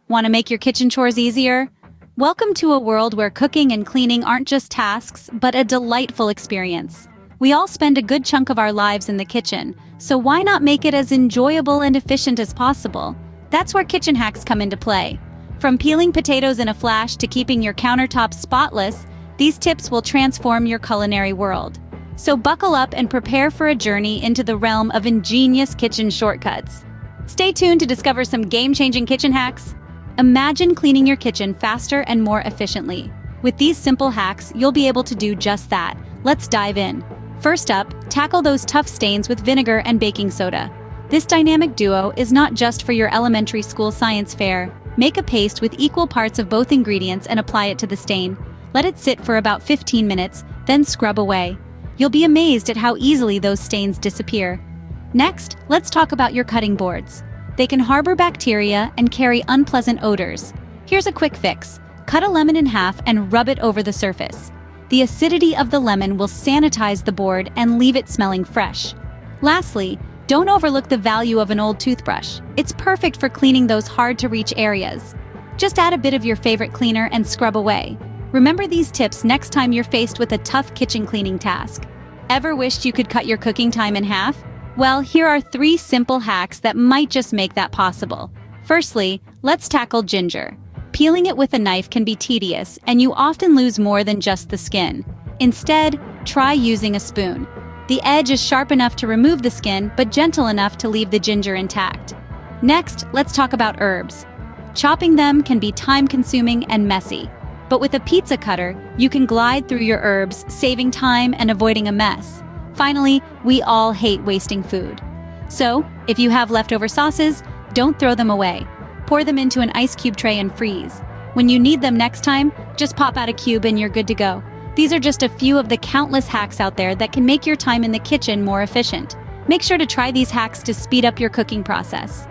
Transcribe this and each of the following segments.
Want to make your kitchen chores easier? Welcome to a world where cooking and cleaning aren't just tasks, but a delightful experience. We all spend a good chunk of our lives in the kitchen, so why not make it as enjoyable and efficient as possible? That's where kitchen hacks come into play. From peeling potatoes in a flash to keeping your countertops spotless, these tips will transform your culinary world. So buckle up and prepare for a journey into the realm of ingenious kitchen shortcuts. Stay tuned to discover some game-changing kitchen hacks. Imagine cleaning your kitchen faster and more efficiently. With these simple hacks, you'll be able to do just that. Let's dive in. First up, tackle those tough stains with vinegar and baking soda. This dynamic duo is not just for your elementary school science fair. Make a paste with equal parts of both ingredients and apply it to the stain. Let it sit for about 15 minutes, then scrub away. You'll be amazed at how easily those stains disappear. Next, let's talk about your cutting boards. They can harbor bacteria and carry unpleasant odors. Here's a quick fix. Cut a lemon in half and rub it over the surface. The acidity of the lemon will sanitize the board and leave it smelling fresh. Lastly, don't overlook the value of an old toothbrush. It's perfect for cleaning those hard-to-reach areas. Just add a bit of your favorite cleaner and scrub away. Remember these tips next time you're faced with a tough kitchen cleaning task. Ever wished you could cut your cooking time in half? Well, here are 3 simple hacks that might just make that possible. Firstly, let's tackle ginger. Peeling it with a knife can be tedious, and you often lose more than just the skin. Instead, try using a spoon. The edge is sharp enough to remove the skin, but gentle enough to leave the ginger intact. Next, let's talk about herbs. Chopping them can be time-consuming and messy. But with a pizza cutter, you can glide through your herbs, saving time and avoiding a mess. Finally, we all hate wasting food. So, if you have leftover sauces, don't throw them away. Pour them into an ice cube tray and freeze. When you need them next time, just pop out a cube and you're good to go. These are just a few of the countless hacks out there that can make your time in the kitchen more efficient. Make sure to try these hacks to speed up your cooking process.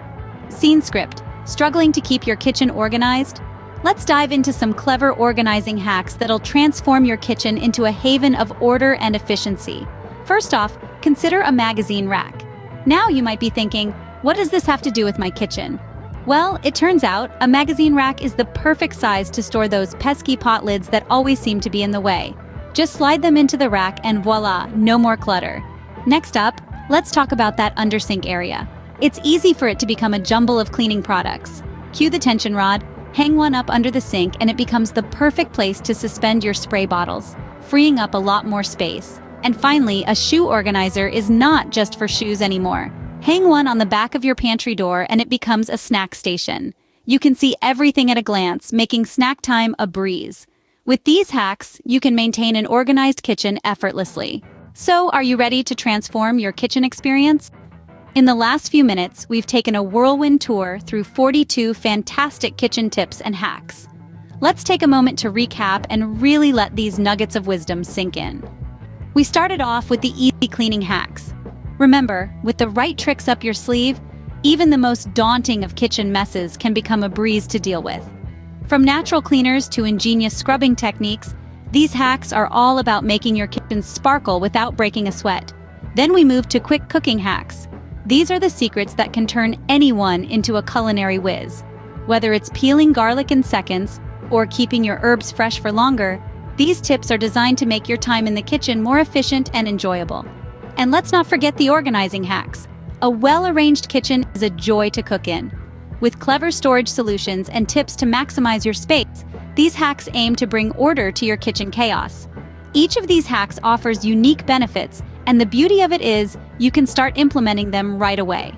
Scene script. Struggling to keep your kitchen organized? Let's dive into some clever organizing hacks that'll transform your kitchen into a haven of order and efficiency. First off, consider a magazine rack. Now you might be thinking, what does this have to do with my kitchen? Well, it turns out a magazine rack is the perfect size to store those pesky pot lids that always seem to be in the way. Just slide them into the rack and voila, no more clutter. Next up, let's talk about that undersink area. It's easy for it to become a jumble of cleaning products. Cue the tension rod, hang one up under the sink, and it becomes the perfect place to suspend your spray bottles, freeing up a lot more space. And finally, a shoe organizer is not just for shoes anymore. Hang one on the back of your pantry door and it becomes a snack station. You can see everything at a glance, making snack time a breeze. With these hacks, you can maintain an organized kitchen effortlessly. So, are you ready to transform your kitchen experience? In the last few minutes, we've taken a whirlwind tour through 42 fantastic kitchen tips and hacks. Let's take a moment to recap and really let these nuggets of wisdom sink in. We started off with the easy cleaning hacks. Remember, with the right tricks up your sleeve, even the most daunting of kitchen messes can become a breeze to deal with. From natural cleaners to ingenious scrubbing techniques, these hacks are all about making your kitchen sparkle without breaking a sweat. Then we moved to quick cooking hacks. These are the secrets that can turn anyone into a culinary whiz. Whether it's peeling garlic in seconds or keeping your herbs fresh for longer, these tips are designed to make your time in the kitchen more efficient and enjoyable. And let's not forget the organizing hacks. A well-arranged kitchen is a joy to cook in. With clever storage solutions and tips to maximize your space, these hacks aim to bring order to your kitchen chaos. Each of these hacks offers unique benefits, and the beauty of it is you can start implementing them right away.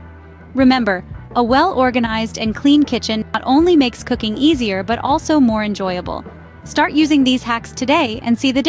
Remember, a well-organized and clean kitchen not only makes cooking easier but also more enjoyable. Start using these hacks today and see the difference.